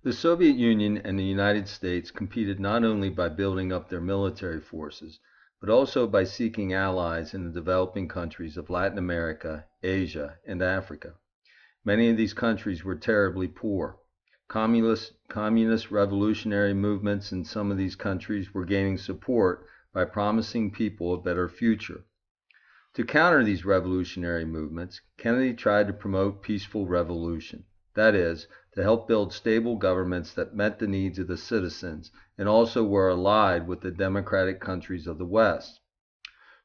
The Soviet Union and the United States competed not only by building up their military forces, but also by seeking allies in the developing countries of Latin America, Asia, and Africa. Many of these countries were terribly poor. Communist revolutionary movements in some of these countries were gaining support by promising people a better future. To counter these revolutionary movements, Kennedy tried to promote peaceful revolution. That is, to help build stable governments that met the needs of the citizens and also were allied with the democratic countries of the West.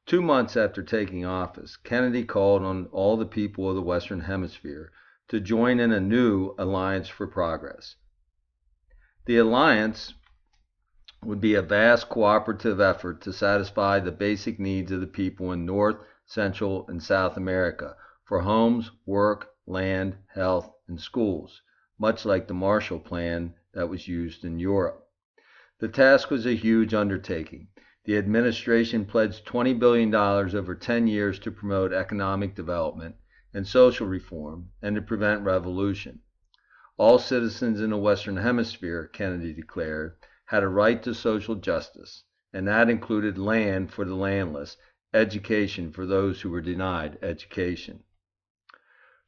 2 months after taking office, Kennedy called on all the people of the Western Hemisphere to join in a new Alliance for Progress. The alliance would be a vast cooperative effort to satisfy the basic needs of the people in North, Central, and South America for homes, work, land, health, and schools, much like the Marshall Plan that was used in Europe. The task was a huge undertaking. The administration pledged $20 billion over 10 years to promote economic development and social reform and to prevent revolution. All citizens in the Western Hemisphere, Kennedy declared, had a right to social justice, and that included land for the landless, education for those who were denied education.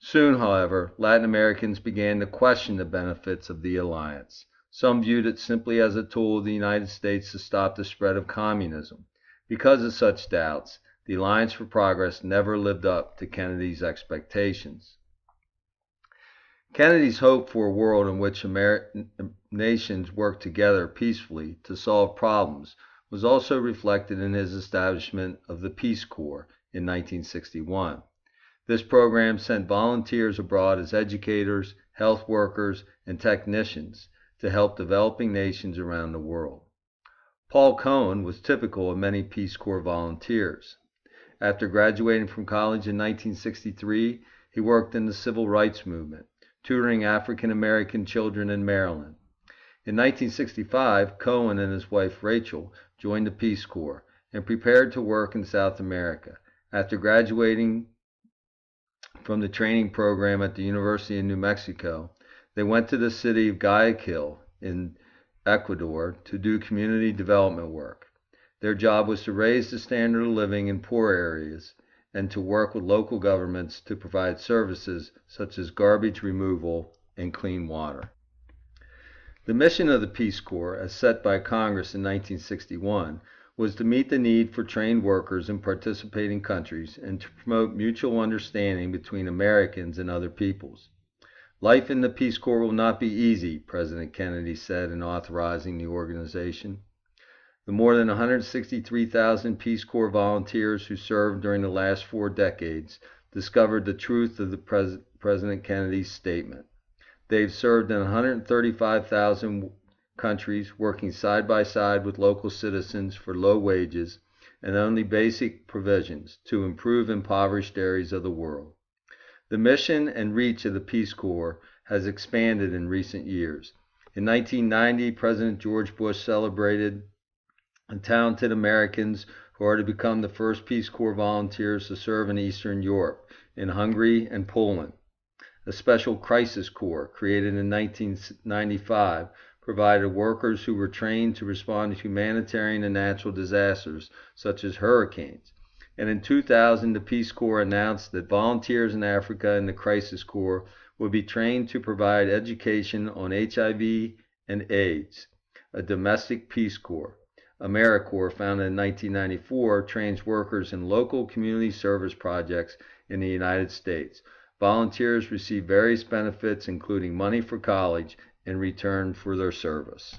Soon, however, Latin Americans began to question the benefits of the alliance. Some viewed it simply as a tool of the United States to stop the spread of communism. Because of such doubts, the Alliance for Progress never lived up to Kennedy's expectations. Kennedy's hope for a world in which nations work together peacefully to solve problems was also reflected in his establishment of the Peace Corps in 1961. This program sent volunteers abroad as educators, health workers, and technicians to help developing nations around the world. Paul Cohen was typical of many Peace Corps volunteers. After graduating from college in 1963, he worked in the civil rights movement, tutoring African American children in Maryland. In 1965, Cohen and his wife Rachel joined the Peace Corps and prepared to work in South America. After graduating from the training program at the University of New Mexico, they went to the city of Guayaquil in Ecuador to do community development work. Their job was to raise the standard of living in poor areas and to work with local governments to provide services such as garbage removal and clean water. The mission of the Peace Corps, as set by Congress in 1961, was to meet the need for trained workers in participating countries and to promote mutual understanding between Americans and other peoples. Life in the Peace Corps will not be easy, President Kennedy said in authorizing the organization. The more than 163,000 Peace Corps volunteers who served during the last 4 decades discovered the truth of President Kennedy's statement. They've served in 135,000 countries, working side by side with local citizens for low wages and only basic provisions to improve impoverished areas of the world. The mission and reach of the Peace Corps has expanded in recent years. In 1990, President George Bush celebrated the talented Americans who are to become the first Peace Corps volunteers to serve in Eastern Europe, in Hungary and Poland. A special crisis corps created in 1995 provided workers who were trained to respond to humanitarian and natural disasters such as hurricanes. And in 2000, the Peace Corps announced that volunteers in Africa in the Crisis Corps would be trained to provide education on HIV and AIDS. A domestic Peace Corps, AmeriCorps, founded in 1994, trains workers in local community service projects in the United States. Volunteers receive various benefits, including money for college, in return for their service.